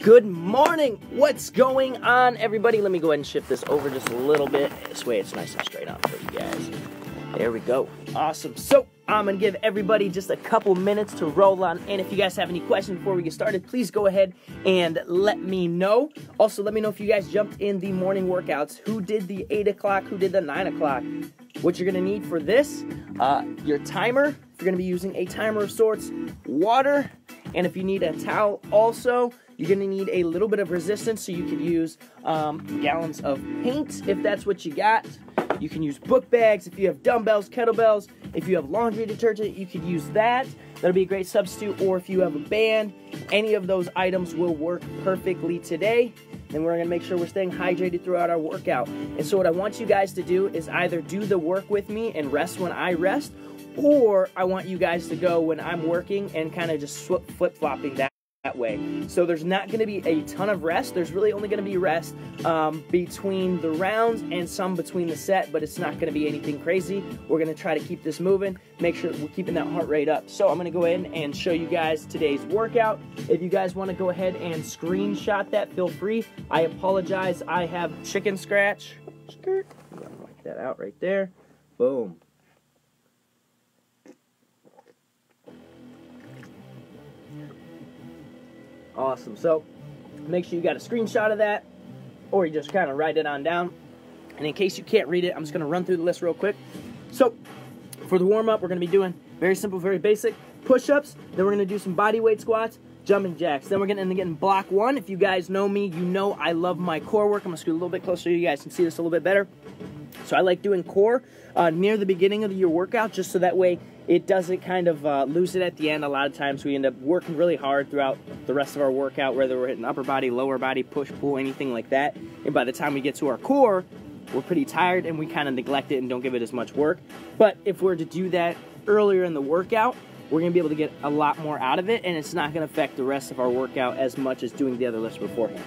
Good morning. What's going on, everybody? Let me go ahead and shift this over just a little bit. This way it's nice and straight on for you guys. There we go. Awesome. So I'm going to give everybody just a couple minutes to roll on. And if you guys have any questions before we get started, please go ahead and let me know. Also, let me know if you guys jumped in the morning workouts. Who did the 8 o'clock? Who did the 9 o'clock? What you're going to need for this, your timer. If you're going to be using a timer of sorts, water. And if you need a towel also, you're going to need a little bit of resistance, so you could use gallons of paint if that's what you got. You can use book bags if you have dumbbells, kettlebells. If you have laundry detergent, you could use that. That'll be a great substitute. Or if you have a band, any of those items will work perfectly today. And we're going to make sure we're staying hydrated throughout our workout. And so what I want you guys to do is either do the work with me and rest when I rest, or I want you guys to go when I'm working and kind of just flip-flopping that way. So there's not going to be a ton of rest. There's really only going to be rest between the rounds and some between the set, but it's not going to be anything crazy. We're going to try to keep this moving, make sure we're keeping that heart rate up. So I'm going to go ahead and show you guys today's workout. If you guys want to go ahead and screenshot that, feel free. I apologize. I have chicken scratch. Skirt. I'm going to wipe that out right there. Boom. Awesome. So make sure you got a screenshot of that, or you just kind of write it on down. And in case you can't read it, I'm just going to run through the list real quick. So for the warm-up, we're going to be doing very simple, very basic push-ups. Then we're going to do some body weight squats, jumping jacks. Then we're going to end up getting block one. If you guys know me, you know I love my core work. I'm going to scoot a little bit closer so you guys can see this a little bit better. So I like doing core near the beginning of your workout, just so that way it doesn't kind of lose it at the end. A lot of times we end up working really hard throughout the rest of our workout, whether we're hitting upper body, lower body, push, pull, anything like that. And by the time we get to our core, we're pretty tired and we kind of neglect it and don't give it as much work. But if we're to do that earlier in the workout, we're going to be able to get a lot more out of it, and it's not going to affect the rest of our workout as much as doing the other lifts beforehand.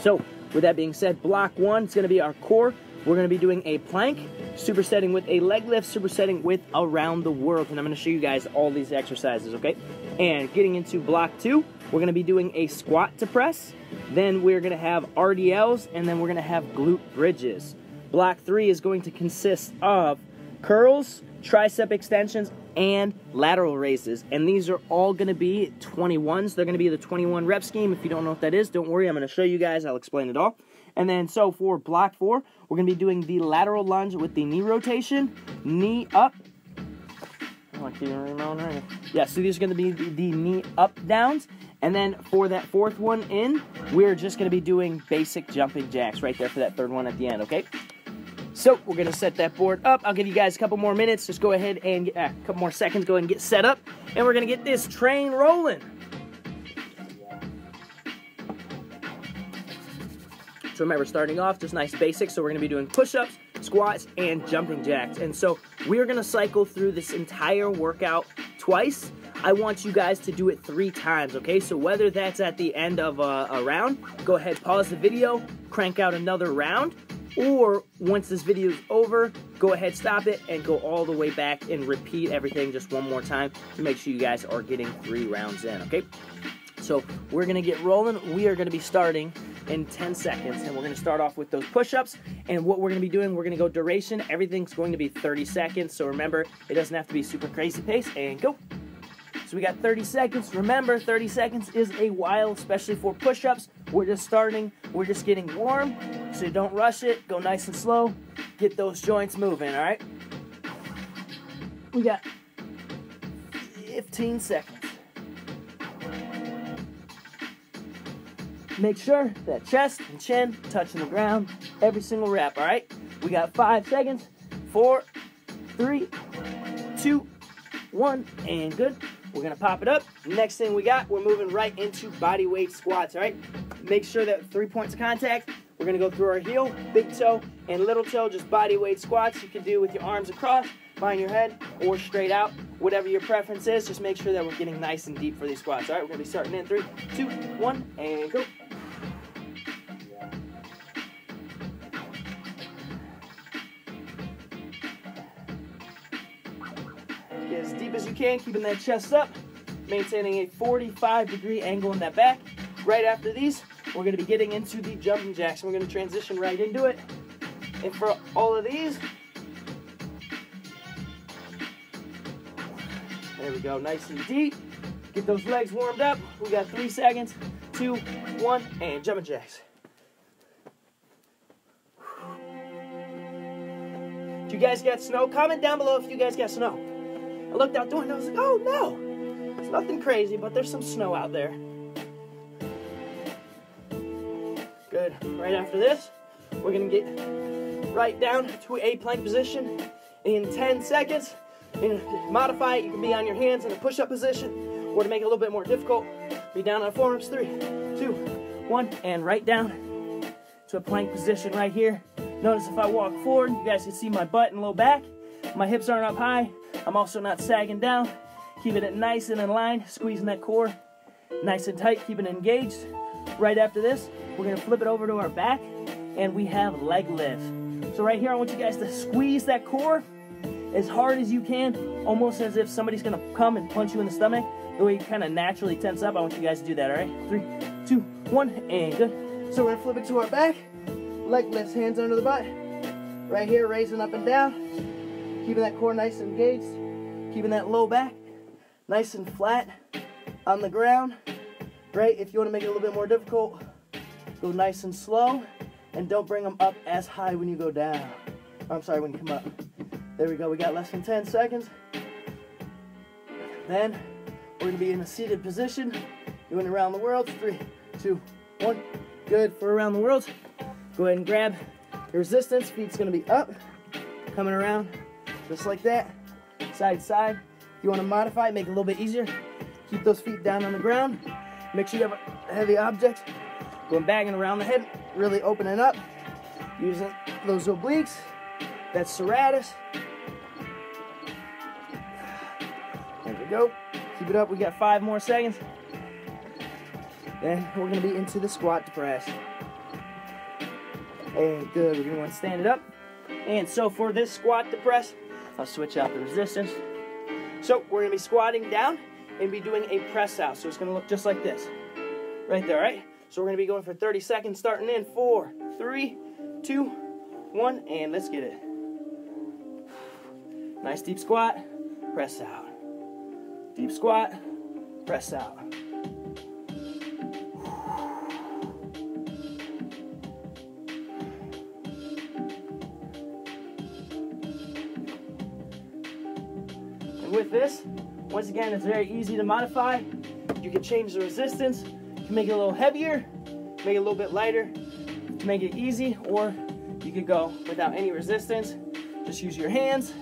So with that being said, block one is going to be our core. We're going to be doing a plank, supersetting with a leg lift, supersetting with around the world. And I'm going to show you guys all these exercises, okay? And getting into block two, we're going to be doing a squat to press. Then we're going to have RDLs, and then we're going to have glute bridges. Block three is going to consist of curls, tricep extensions, and lateral raises. And these are all going to be 21s. They're going to be the 21 rep scheme. If you don't know what that is, don't worry. I'm going to show you guys. I'll explain it all. And then, so for block four, we're going to be doing the lateral lunge with the knee rotation, knee up. Yeah, so these are going to be the knee up downs. And then for that fourth one in, we're just going to be doing basic jumping jacks right there for that third one at the end, okay? So we're going to set that board up. I'll give you guys a couple more minutes. Just go ahead and get a couple more seconds. Go ahead and get set up. And we're going to get this train rolling. So remember, starting off, just nice basics. So we're going to be doing push-ups, squats, and jumping jacks. And so we're going to cycle through this entire workout twice. I want you guys to do it 3 times, okay? So whether that's at the end of a round, go ahead, pause the video, crank out another round. Or once this video is over, go ahead, stop it, and go all the way back and repeat everything just one more time to make sure you guys are getting 3 rounds in, okay? So we're going to get rolling. We are going to be starting in 10 seconds, and we're going to start off with those push-ups. And what we're going to be doing, we're going to go duration. Everything's going to be 30 seconds. So remember, it doesn't have to be super crazy pace. And go. So we got 30 seconds. Remember, 30 seconds is a while, especially for push-ups. We're just starting. We're just getting warm. So don't rush it. Go nice and slow. Get those joints moving, all right? We got 15 seconds. Make sure that chest and chin touching the ground every single rep, all right? We got 5 seconds. 4, 3, 2, 1, and good. We're going to pop it up. Next thing we got, we're moving right into body weight squats, all right? Make sure that 3 points of contact. We're going to go through our heel, big toe, and little toe, just body weight squats. You can do with your arms across, behind your head, or straight out. Whatever your preference is, just make sure that we're getting nice and deep for these squats, all right? We're going to be starting in 3, 2, 1, and go. Get as deep as you can, keeping that chest up, maintaining a 45-degree angle in that back. Right after these, we're gonna be getting into the jumping jacks. We're gonna transition right into it. And for all of these, there we go, nice and deep. Get those legs warmed up. We got 3 seconds, 2, 1, and jumping jacks. Do you guys got snow? Comment down below if you guys got snow. I looked out the window, I was like, oh no, it's nothing crazy, but there's some snow out there. Good. Right after this, we're gonna get right down to a plank position in 10 seconds. And modify it, you can be on your hands in a push-up position, or to make it a little bit more difficult, be down on forearms. 3, 2, 1, and right down to a plank position right here. Notice if I walk forward, you guys can see my butt and low back. My hips aren't up high. I'm also not sagging down. Keeping it nice and in line, squeezing that core nice and tight, keeping it engaged. Right after this, we're gonna flip it over to our back, and we have leg lift. So right here, I want you guys to squeeze that core as hard as you can, almost as if somebody's gonna come and punch you in the stomach. The way you kind of naturally tense up, I want you guys to do that, all right? 3, 2, 1, and good. So we're gonna flip it to our back. Leg lifts, hands under the butt. Right here, raising up and down. Keeping that core nice and engaged. Keeping that low back nice and flat on the ground. Right, if you wanna make it a little bit more difficult, go nice and slow, and don't bring them up as high when you go down. I'm sorry, when you come up. There we go, we got less than 10 seconds. Then, we're gonna be in a seated position, doing around the world. 3, 2, 1, good for around the world. Go ahead and grab your resistance, feet's gonna be up, coming around, just like that, side to side. If you wanna modify it, make it a little bit easier, keep those feet down on the ground, make sure you have a heavy object, going back and around the head, really opening up, using those obliques, that's serratus. There we go, keep it up, we got 5 more seconds. Then we're gonna be into the squat to press. And good, we're gonna want to stand it up. And so for this squat to press, I'll switch out the resistance. So we're gonna be squatting down and be doing a press out. So it's gonna look just like this, right there, right? So we're gonna be going for 30 seconds, starting in 4, 3, 2, 1, and let's get it. Nice deep squat, press out. Deep squat, press out. And with this, once again, it's very easy to modify. You can change the resistance, you can make it a little heavier, make it a little bit lighter to make it easy, or you could go without any resistance, just use your hands.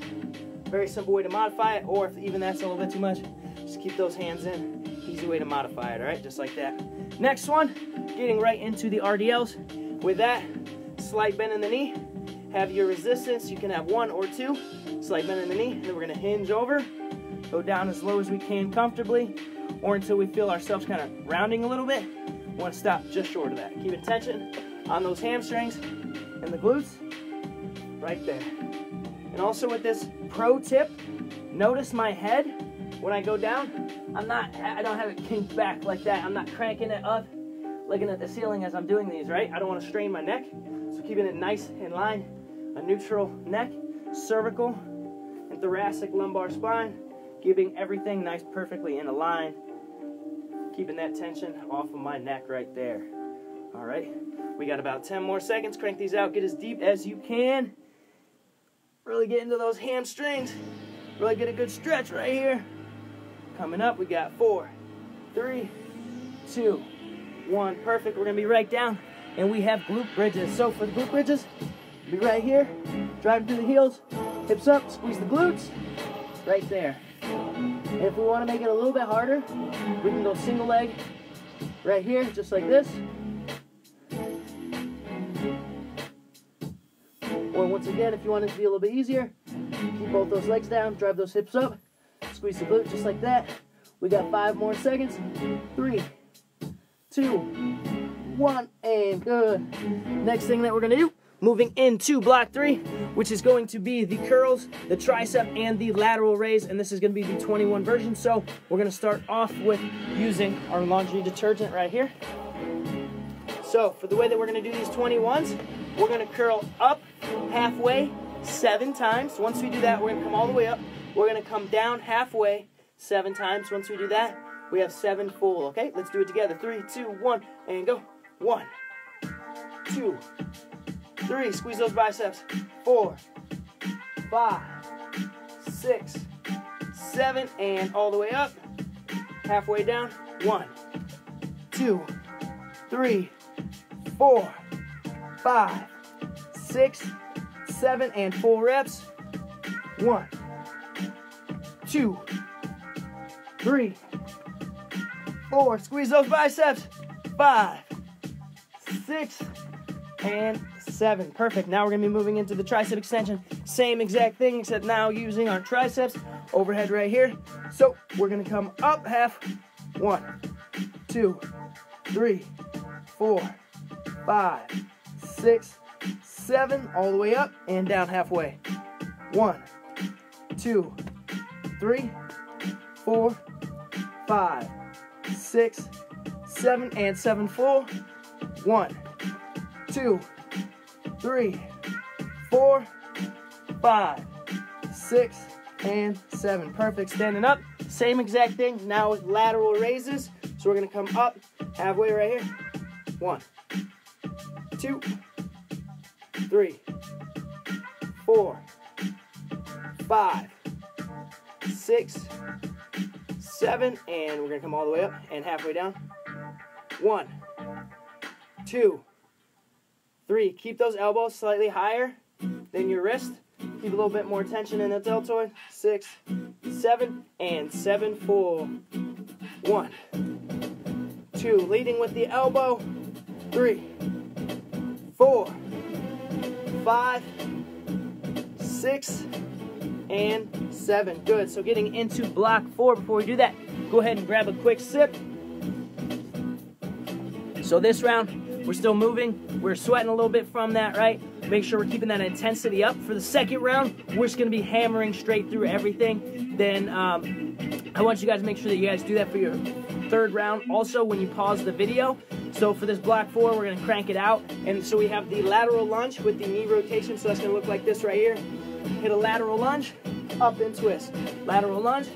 Very simple way to modify it, or if even that's a little bit too much, just keep those hands in. Easy way to modify it, all right? Just like that. Next one, getting right into the RDLs. With that, slight bend in the knee. Have your resistance. You can have 1 or 2. Slight bend in the knee, and then we're gonna hinge over. Go down as low as we can comfortably, or until we feel ourselves kind of rounding a little bit. We wanna stop just short of that. Keep tension on those hamstrings and the glutes, right there. And also with this pro tip, notice my head when I go down. I don't have it kinked back like that. I'm not cranking it up, looking at the ceiling as I'm doing these, right? I don't want to strain my neck, so keeping it nice in line. A neutral neck, cervical, and thoracic lumbar spine, keeping everything nice, perfectly in a line. Keeping that tension off of my neck right there. All right, we got about 10 more seconds. Crank these out, get as deep as you can. Really get into those hamstrings. Really get a good stretch right here. Coming up, we got 4, 3, 2, 1. Perfect. We're gonna be right down, and we have glute bridges. So for the glute bridges, be right here, driving through the heels, hips up, squeeze the glutes, right there. And if we want to make it a little bit harder, we can go single leg right here, just like this. Or once again, if you want it to be a little bit easier, keep both those legs down, drive those hips up, squeeze the glute just like that. We got 5 more seconds. 3, 2, 1, and good. Next thing that we're gonna do, moving into block 3, which is going to be the curls, the tricep, and the lateral raise, and this is gonna be the 21 version. So we're gonna start off with using our laundry detergent right here. So for the way that we're going to do these 21s, we're going to curl up halfway 7 times. Once we do that, we're going to come all the way up. We're going to come down halfway 7 times. Once we do that, we have 7 full. Okay, let's do it together. 3, 2, 1, and go. 1, 2, 3. Squeeze those biceps. 4, 5, 6, 7, and all the way up. Halfway down. 1, 2, 3, 4, 5, 6, 7, and full reps. 1, 2, 3, 4. Squeeze those biceps. 5, 6, and 7. Perfect. Now we're going to be moving into the tricep extension. Same exact thing, except now using our triceps. Overhead right here. So we're going to come up half. 1, 2, 3, 4, 5, 6, 7. All the way up and down halfway. 1, 2, 3, 4, 5, 6, 7, and 7 full. 1, 2, 3, 4, 5, 6, and 7. Perfect. Standing up. Same exact thing. Now with lateral raises. So we're going to come up halfway right here. 1, 2, 3, 4, 5, 6, 7, and we're going to come all the way up and halfway down. 1, 2, 3. Keep those elbows slightly higher than your wrist. Keep a little bit more tension in the deltoid. 6, 7, and 7 full. 1, 2. Leading with the elbow. 3, 4, 5, 6, and 7. Good. So getting into block 4. Before we do that, go ahead and grab a quick sip. So this round, we're still moving. We're sweating a little bit from that, right? Make sure we're keeping that intensity up. For the second round, we're just going to be hammering straight through everything. Then I want you guys to make sure that you guys do that for your third round. Also, when you pause the video. So for this block 4, we're going to crank it out. And so we have the lateral lunge with the knee rotation. So that's going to look like this right here. Hit a lateral lunge, up and twist. Lateral lunge,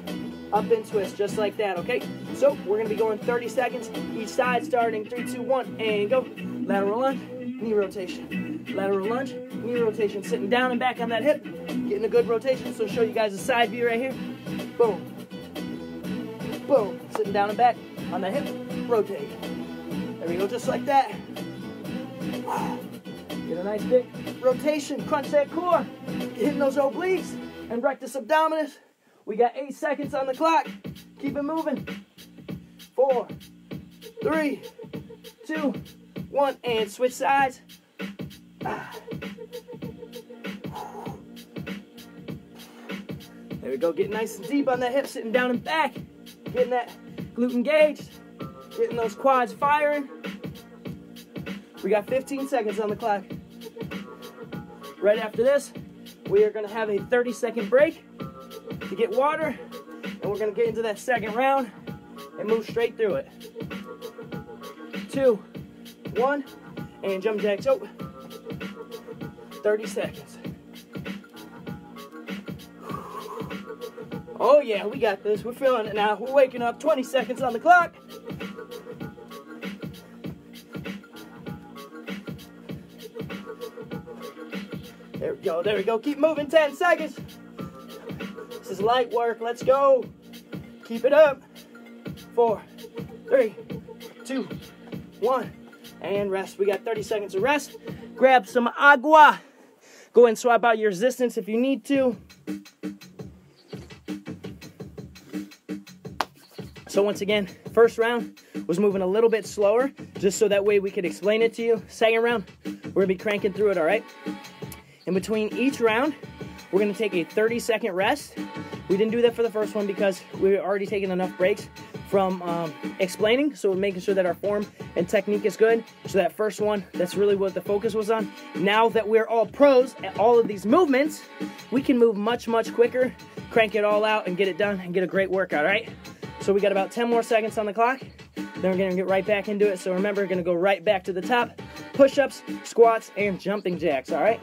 up and twist, just like that, okay? So we're going to be going 30 seconds each side, starting 3, 2, 1, and go. Lateral lunge, knee rotation. Lateral lunge, knee rotation. Sitting down and back on that hip, getting a good rotation. So show you guys a side view right here. Boom. Boom. Sitting down and back on that hip, rotate. There we go, just like that. Get a nice big rotation, crunch that core, hitting those obliques and rectus abdominis. We got 8 seconds on the clock. Keep it moving. 4, 3, 2, 1, and switch sides. There we go, getting nice and deep on that hip, sitting down and back, getting that glute engaged, getting those quads firing. We got 15 seconds on the clock. Right after this, we are going to have a 30-second break to get water, and we're going to get into that second round and move straight through it. 2, 1, and jump jacks. Oh, 30 seconds. Oh yeah, we got this. We're feeling it now. We're waking up. 20 seconds on the clock. There we go, there we go. Keep moving, 10 seconds. This is light work, let's go. Keep it up. 4, 3, 2, 1, and rest. We got 30 seconds of rest. Grab some agua. Go ahead and swap out your resistance if you need to. So once again, first round was moving a little bit slower, just so that way we could explain it to you. Second round, we're gonna be cranking through it, all right? In between each round, we're going to take a 30-second rest. We didn't do that for the first one because we were already taking enough breaks from explaining, so we're making sure that our form and technique is good. So that first one, that's really what the focus was on. Now that we're all pros at all of these movements, we can move much, much quicker, crank it all out, and get it done, and get a great workout, all right? So we got about 10 more seconds on the clock. Then we're gonna get right back into it. So remember, we're gonna go right back to the top. Push-ups, squats, and jumping jacks, all right?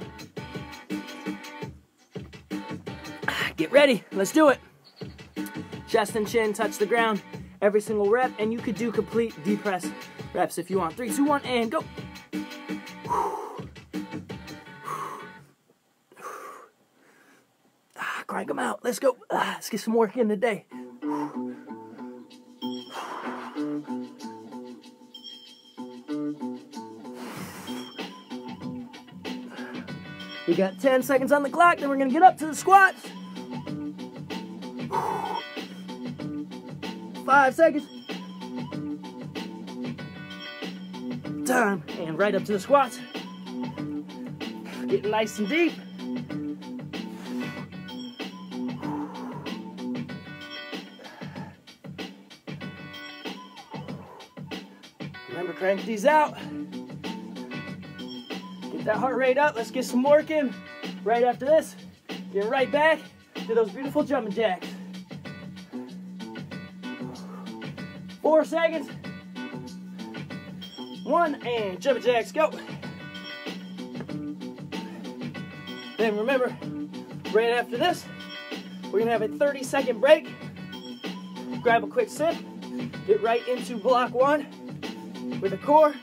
Get ready, let's do it. Chest and chin touch the ground every single rep, and you could do complete deep press reps if you want. 3, 2, 1, and go. Crank them out, let's go. Let's get some work in today. We got 10 seconds on the clock, then we're gonna get up to the squats. 5 seconds. Time, and right up to the squats. Getting nice and deep. Remember, crank these out. Get that heart rate up. Let's get some work in. Right after this, get right back to those beautiful jumping jacks. 4 seconds. 1, and jumping jacks, go. Then remember, right after this, we're gonna have a 30-second break. Grab a quick sip. Get right into block 1 with a core,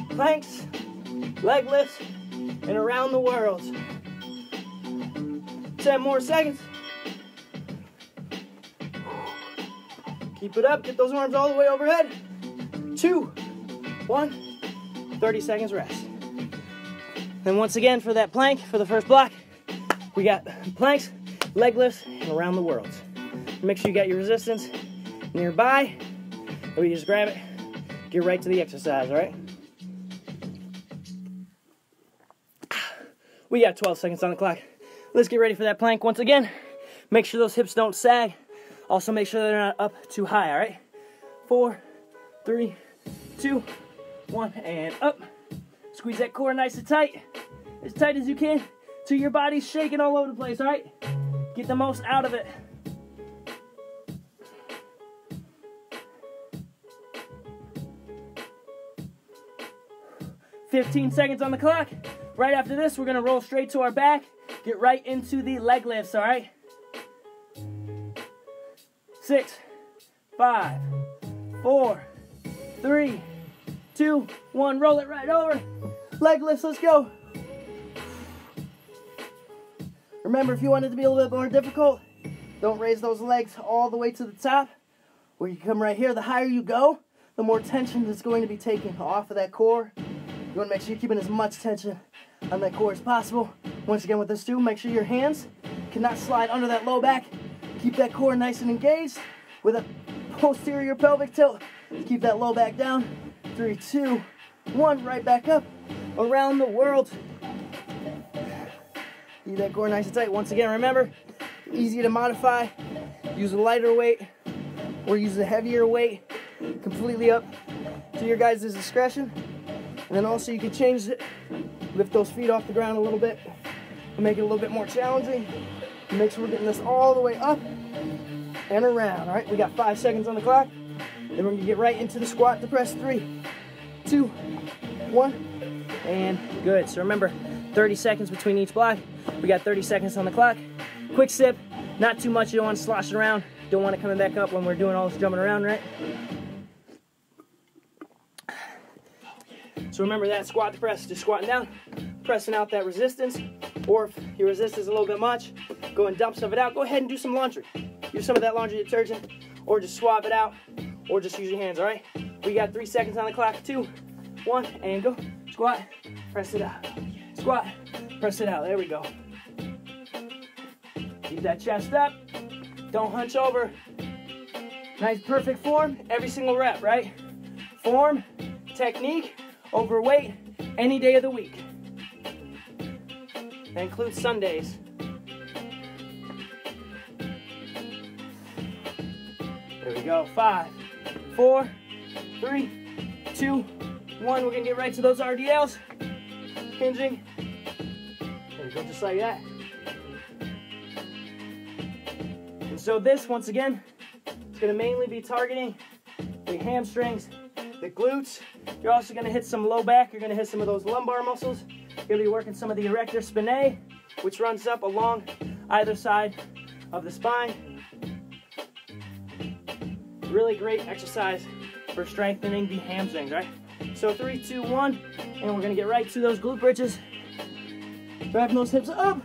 planks, leg lifts, and around the world. 10 more seconds. Keep it up, get those arms all the way overhead. 2, 1, 30 seconds rest. Then once again for that plank, for the first block, we got planks, leg lifts, and around the world. Make sure you got your resistance nearby, or you just grab it, get right to the exercise, all right? We got 12 seconds on the clock. Let's get ready for that plank once again. Make sure those hips don't sag. Also make sure they're not up too high, all right? 4, 3, 2, 1, and up. Squeeze that core nice and tight as you can, till your body's shaking all over the place, all right? Get the most out of it. "15 seconds on the clock. Right after this, we're gonna roll straight to our back, get right into the leg lifts, all right? 6, 5, 4, 3, 2, 1, roll it right over. Leg lifts, let's go. Remember, if you want it to be a little bit more difficult, don't raise those legs all the way to the top. Where you come right here, the higher you go, the more tension is going to be taken off of that core. You want to make sure you're keeping as much tension on that core as possible. Once again with this too, make sure your hands cannot slide under that low back. Keep that core nice and engaged with a posterior pelvic tilt. Keep that low back down. 3, 2, 1, right back up. Around the world. Keep that core nice and tight. Once again, remember, easy to modify. Use a lighter weight or use a heavier weight. Completely up to your guys' discretion. And then also you can change it. Lift those feet off the ground a little bit and make it a little bit more challenging. And make sure we're getting this all the way up and around. All right, we got 5 seconds on the clock. Then we're gonna get right into the squat to press. 3, 2, 1, and good. So remember, 30 seconds between each block. We got 30 seconds on the clock. Quick sip, not too much. You don't want to slosh it around. Don't want it coming back up when we're doing all this jumping around, right? So remember that squat to press, just squatting down, pressing out that resistance. Or if your resistance is a little bit much, go and dump some of it out. Go ahead and do some laundry. Use some of that laundry detergent, or just swap it out, or just use your hands, all right? We got 3 seconds on the clock. 2, 1, and go. Squat, press it out. Squat, press it out. There we go. Keep that chest up. Don't hunch over. Nice, perfect form every single rep, right? Form, technique, overweight, any day of the week. That includes Sundays. There we go. 5, 4, 3, 2, 1. We're gonna get right to those RDLs. Hinging. There we go, just like that. And so this, once again, is gonna mainly be targeting the hamstrings the glutes. You're also gonna hit some low back. You're gonna hit some of those lumbar muscles. You're gonna be working some of the erector spinae, which runs up along either side of the spine. Really great exercise for strengthening the hamstrings, right? So 3, 2, 1, and we're gonna get right to those glute bridges. Driving those hips up,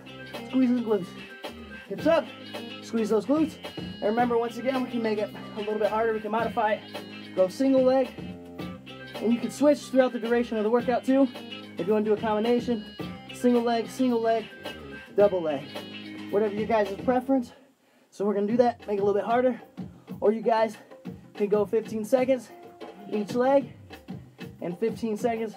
squeeze those glutes. Hips up, squeeze those glutes. And remember, once again, we can make it a little bit harder. We can modify it. Go single leg, and you can switch throughout the duration of the workout too. If you want to do a combination, single leg, double leg. Whatever your guys' preference. So we're gonna do that, make it a little bit harder. Or you guys can go 15 seconds each leg, and 15 seconds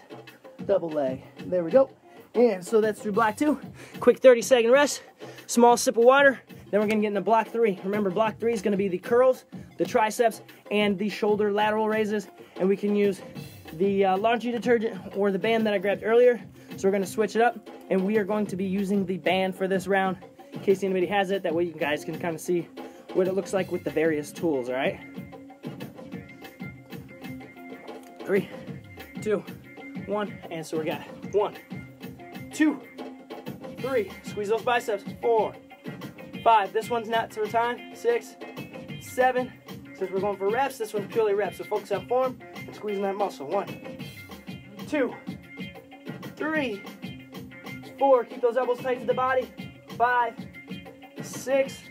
double leg. There we go. And so that's through block 2. Quick 30-second rest, small sip of water. Then we're gonna get into block 3. Remember, block 3 is gonna be the curls, the triceps, and the shoulder lateral raises. And we can use the laundry detergent or the band that I grabbed earlier. So we're gonna switch it up, and we are going to be using the band for this round, in case anybody has it. That way you guys can kind of see what it looks like with the various tools, all right? 3, 2, 1, and so we got 1, 2, 3, squeeze those biceps, 4, 5, this one's not to time, 6, 7, since we're going for reps, this one's purely reps, so focus on form and squeezing that muscle, 1, 2, 3, 4, keep those elbows tight to the body, 5, 6,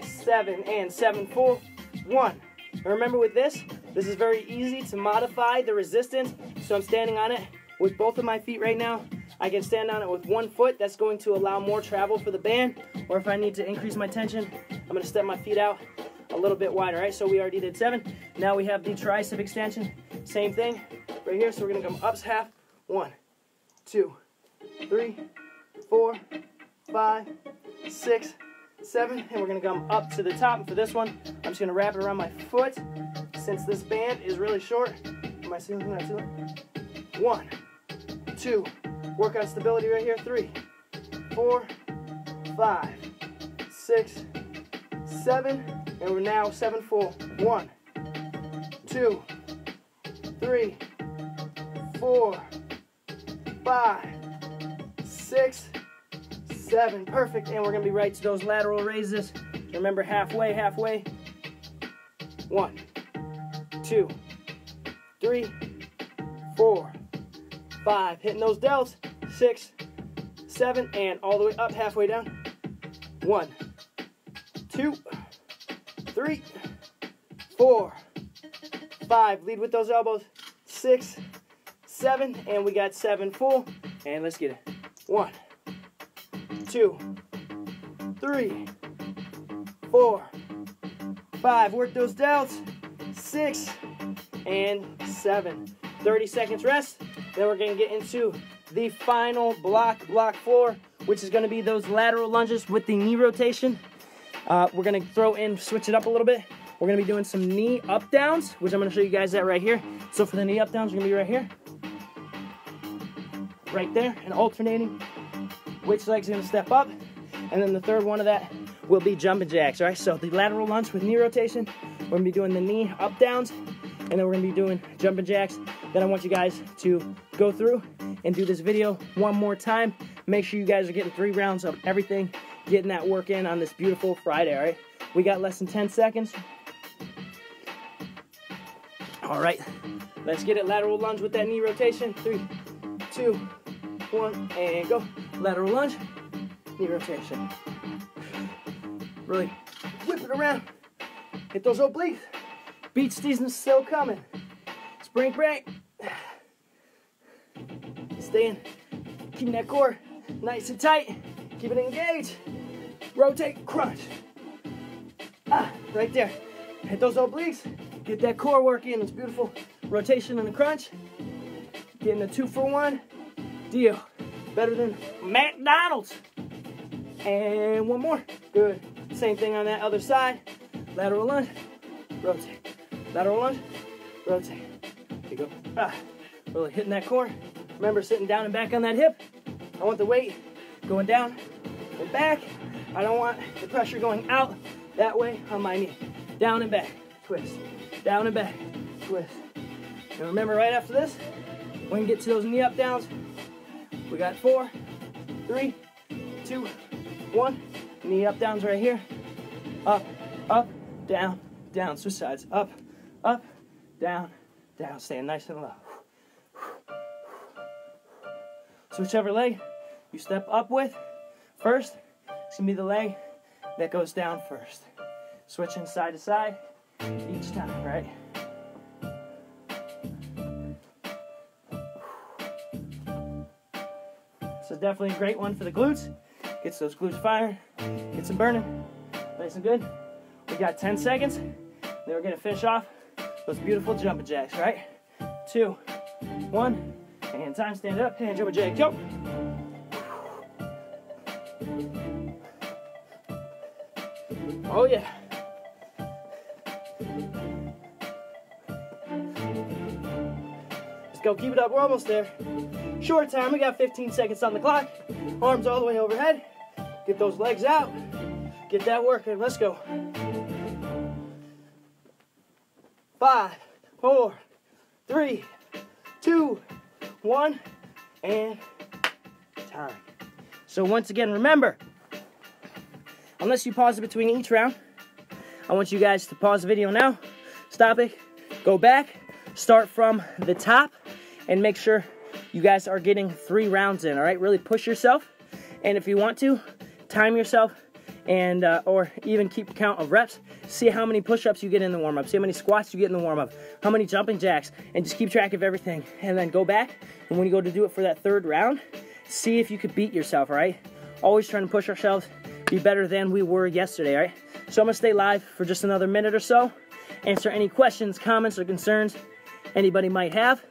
7, and 7, 4, 1. And remember with this is very easy to modify the resistance. So I'm standing on it with both of my feet right now. I can stand on it with one foot. That's going to allow more travel for the band. Or if I need to increase my tension, I'm gonna step my feet out a little bit wider, right? So we already did 7. Now we have the tricep extension. Same thing right here. So we're gonna come up half. 1, 2, 3, 4, 5, 6, 7, and we're gonna come up to the top. And for this one, I'm just gonna wrap it around my foot. Since this band is really short, am I seeing that too? 1, 2, work on stability right here. 3, 4, 5, 6, 7, and we're now 7, 4. 1, 2, 3, 4, 5, 6, 7, perfect. And we're gonna be right to those lateral raises. Remember, halfway. 1, 2, 3, 4, 5, hitting those delts. 6, 7, and all the way up, halfway down. 1, 2, 3, 4, 5, lead with those elbows. 6, 7, and we got 7 full, and let's get it. 1, 2, 3, 4, 5, work those delts. 6 and 7. 30 seconds rest. Then we're gonna get into the final block 4, which is gonna be those lateral lunges with the knee rotation. We're gonna switch it up a little bit. We're gonna be doing some knee up downs, which I'm gonna show you guys that right here. So for the knee up downs, we're gonna be right here, right there, and alternating which leg's gonna step up. And then the third one of that will be jumping jacks, right? So the lateral lunge with knee rotation, we're gonna be doing the knee up downs, and then we're gonna be doing jumping jacks. Then I want you guys to go through and do this video one more time. Make sure you guys are getting 3 rounds of everything, getting that work in on this beautiful Friday, all right? We got less than 10 seconds. All right, let's get it. Lateral lunge with that knee rotation. 3, 2, 1, and go. Lateral lunge, knee rotation. Really whip it around. Hit those obliques. Beach season's still coming. Spring break. Staying, keeping that core nice and tight. Keep it engaged. Rotate, crunch. Right there. Hit those obliques. Get that core work in. It's beautiful. Rotation and a crunch. Getting a 2-for-1 deal. Better than McDonald's. And one more. Good. Same thing on that other side. Lateral lunge. Rotate. Lateral lunge. Rotate. There you go. Really hitting that core. Remember, sitting down and back on that hip. I want the weight going down and back. I don't want the pressure going out that way on my knee. Down and back. Twist. Down and back. Twist. And remember, right after this, when you get to those knee up downs, we got 4, 3, 2, 1. Knee up downs right here. Up, up, down, down. Switch sides. Up, up, down, down. Staying nice and low. So whichever leg you step up with first, it's going to be the leg that goes down first. Switching side to side each time, right? So definitely a great one for the glutes. Gets those glutes firing, gets them burning, nice and good. We got 10 seconds, then we're gonna finish off those beautiful jumping jacks, right? 2, 1, and time, stand up, and jumping jack, go. Oh yeah. Let's go, keep it up, we're almost there. Short time, we got 15 seconds on the clock. Arms all the way overhead. Get those legs out. Get that work in, let's go. 5, 4, 3, 2, 1, and time. So once again, remember, unless you pause it between each round, I want you guys to pause the video now, stop it, go back, start from the top, and make sure you guys are getting 3 rounds in, all right? Really push yourself, and if you want to, time yourself, and or even keep count of reps. See how many push-ups you get in the warm-up, see how many squats you get in the warm-up, how many jumping jacks, and just keep track of everything. And then go back, and when you go to do it for that 3rd round, see if you could beat yourself, all right? Always trying to push ourselves, be better than we were yesterday, all right? So I'm gonna stay live for just another minute or so, answer any questions, comments, or concerns anybody might have.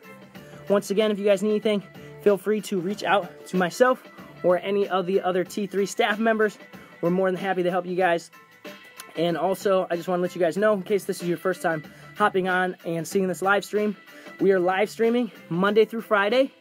Once again, if you guys need anything, feel free to reach out to myself or any of the other T3 staff members. We're more than happy to help you guys. And also, I just want to let you guys know, in case this is your first time hopping on and seeing this live stream, we are live streaming Monday through Friday,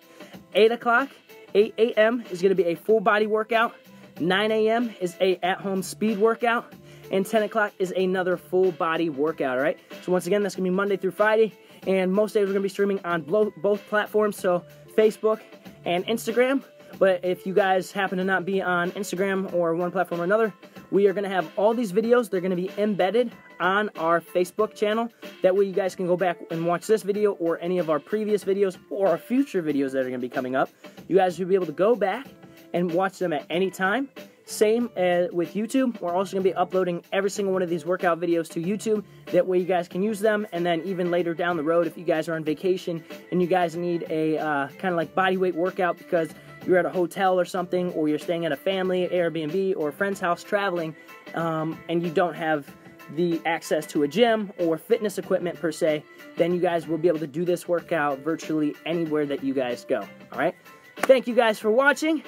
8 o'clock, 8 a.m. is going to be a full body workout, 9 a.m. is a at-home speed workout, and 10 o'clock is another full body workout, all right? So once again, that's going to be Monday through Friday, and most days we're going to be streaming on both platforms, so Facebook and Instagram. But if you guys happen to not be on Instagram or one platform or another, we are going to have all these videos. They're going to be embedded on our Facebook channel. That way you guys can go back and watch this video or any of our previous videos or our future videos that are going to be coming up. You guys will be able to go back and watch them at any time. Same with YouTube. We're also going to be uploading every single one of these workout videos to YouTube. That way you guys can use them. And then even later down the road, if you guys are on vacation and you guys need a kind of like body weight workout because you're at a hotel or something, or you're staying at a family, Airbnb, or a friend's house traveling, and you don't have the access to a gym or fitness equipment per se, then you guys will be able to do this workout virtually anywhere that you guys go, all right? Thank you guys for watching.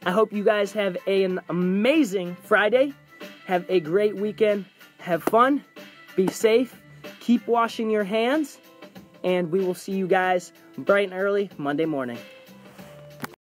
I hope you guys have an amazing Friday. Have a great weekend. Have fun. Be safe. Keep washing your hands. And we will see you guys bright and early Monday morning.